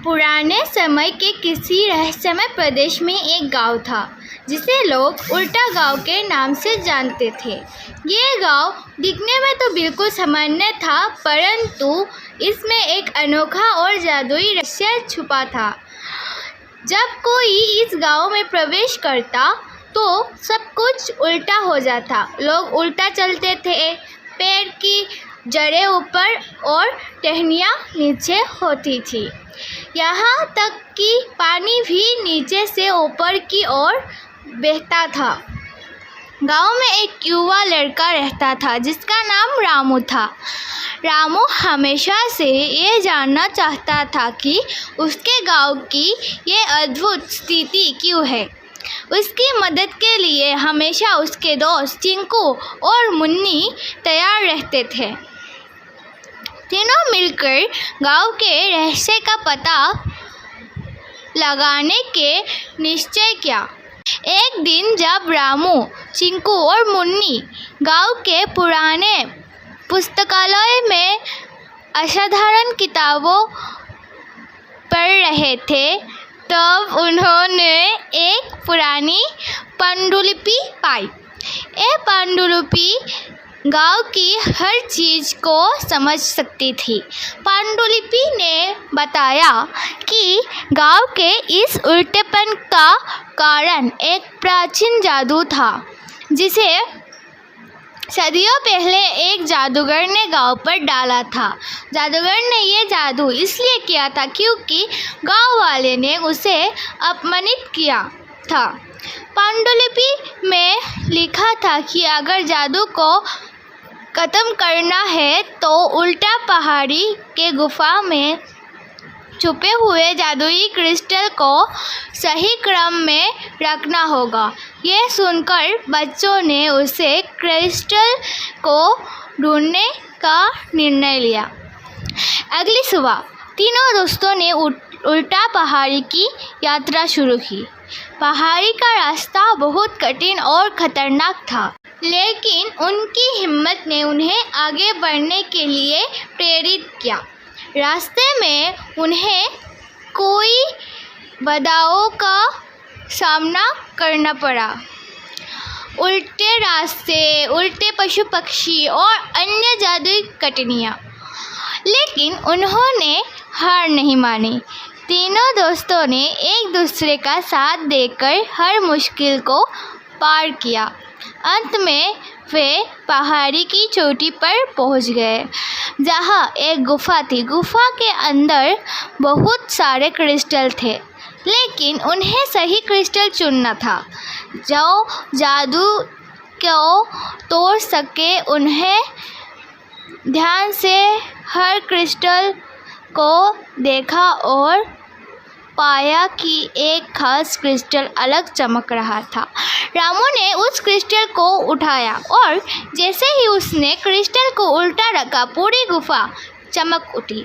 पुराने समय के किसी रहस्यमय प्रदेश में एक गांव था जिसे लोग उल्टा गांव के नाम से जानते थे। ये गांव दिखने में तो बिल्कुल सामान्य था, परंतु इसमें एक अनोखा और जादुई रहस्य छुपा था। जब कोई इस गांव में प्रवेश करता तो सब कुछ उल्टा हो जाता। लोग उल्टा चलते थे, पेड़ की जड़ें ऊपर और टहनियाँ नीचे होती थी। यहाँ तक कि पानी भी नीचे से ऊपर की ओर बहता था। गांव में एक युवा लड़का रहता था जिसका नाम रामू था। रामू हमेशा से ये जानना चाहता था कि उसके गांव की ये अद्भुत स्थिति क्यों है। उसकी मदद के लिए हमेशा उसके दोस्त चिंकू और मुन्नी तैयार रहते थे। तीनों मिलकर गांव के रहस्य का पता लगाने के निश्चय किया। एक दिन जब रामू, चिंकू और मुन्नी गांव के पुराने पुस्तकालय में असाधारण किताबों पढ़ रहे थे, तब उन्होंने एक पुरानी पांडुलिपि पाई। ये पांडुलिपि गांव की हर चीज़ को समझ सकती थी। पांडुलिपि ने बताया कि गांव के इस उल्टेपन का कारण एक प्राचीन जादू था जिसे सदियों पहले एक जादूगर ने गांव पर डाला था। जादूगर ने ये जादू इसलिए किया था क्योंकि गांव वाले ने उसे अपमानित किया था। पांडुलिपि में लिखा था कि अगर जादू को खत्म करना है तो उल्टा पहाड़ी के गुफा में छुपे हुए जादुई क्रिस्टल को सही क्रम में रखना होगा। यह सुनकर बच्चों ने उसे क्रिस्टल को ढूंढने का निर्णय लिया। अगली सुबह तीनों दोस्तों ने उल्टा पहाड़ी की यात्रा शुरू की। पहाड़ी का रास्ता बहुत कठिन और खतरनाक था, लेकिन उनकी हिम्मत ने उन्हें आगे बढ़ने के लिए प्रेरित किया। रास्ते में उन्हें कई बाधाओं का सामना करना पड़ा। उल्टे रास्ते, उल्टे पशु पक्षी और अन्य जादुई कठिनाइयाँ, लेकिन उन्होंने हार नहीं मानी। तीनों दोस्तों ने एक दूसरे का साथ देकर हर मुश्किल को पार किया। अंत में वे पहाड़ी की चोटी पर पहुंच गए, जहां एक गुफा थी। गुफा के अंदर बहुत सारे क्रिस्टल थे, लेकिन उन्हें सही क्रिस्टल चुनना था जो जादू को तोड़ सके। उन्हें ध्यान से हर क्रिस्टल को देखा और पाया कि एक खास क्रिस्टल अलग चमक रहा था। रामू ने उस क्रिस्टल को उठाया और जैसे ही उसने क्रिस्टल को उल्टा रखा, पूरी गुफा चमक उठी।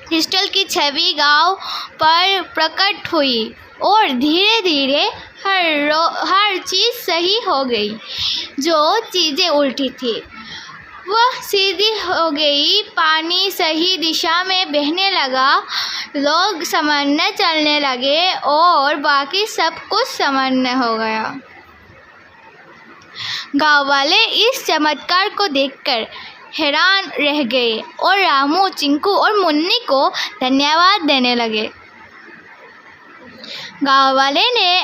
क्रिस्टल की छवि गांव पर प्रकट हुई और धीरे धीरे हर चीज़ सही हो गई। जो चीज़ें उल्टी थी वह सीधी हो गई, पानी सही दिशा में बहने लगा, लोग सामान्य चलने लगे और बाकी सब कुछ सामान्य हो गया। गांव वाले इस चमत्कार को देखकर हैरान रह गए और रामू, चिंकू और मुन्नी को धन्यवाद देने लगे। गांव वाले ने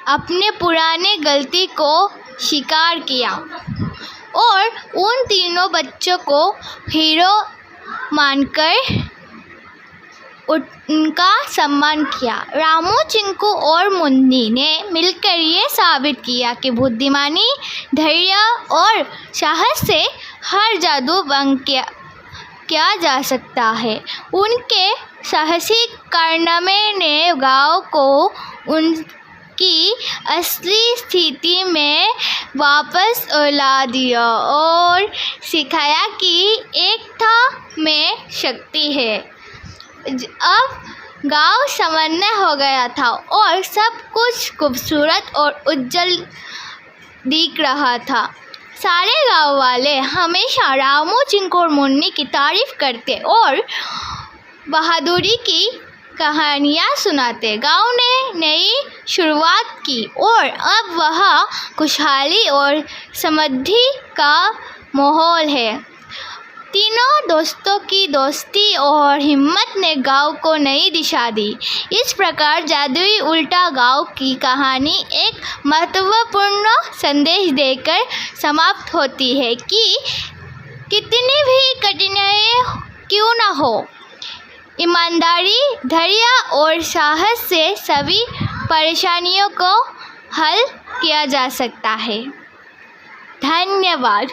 अपने पुराने गलती को स्वीकार किया और उन तीनों बच्चों को हीरो मानकर उनका सम्मान किया। रामू, चिंकू और मुन्नी ने मिलकर ये साबित किया कि बुद्धिमानी, धैर्य और साहस से हर जादू भंग किया जा सकता है। उनके साहसी कारनामे ने गांव को उनकी असली स्थिति में वापस ला दिया और सिखाया कि एकता में शक्ति है। अब गांव सामान्य हो गया था और सब कुछ खूबसूरत और उज्जवल दिख रहा था। सारे गांव वाले हमेशा रामू, चिंकू और मुन्नी की तारीफ करते और बहादुरी की कहानियाँ सुनाते। गांव ने नई शुरुआत की और अब वह खुशहाली और समृद्धि का माहौल है। तीनों दोस्तों की दोस्ती और हिम्मत ने गांव को नई दिशा दी। इस प्रकार जादुई उल्टा गांव की कहानी एक महत्वपूर्ण संदेश देकर समाप्त होती है कि कितनी भी कठिनाइयाँ क्यों न हो, ईमानदारी, धैर्य और साहस से सभी परेशानियों को हल किया जा सकता है। धन्यवाद।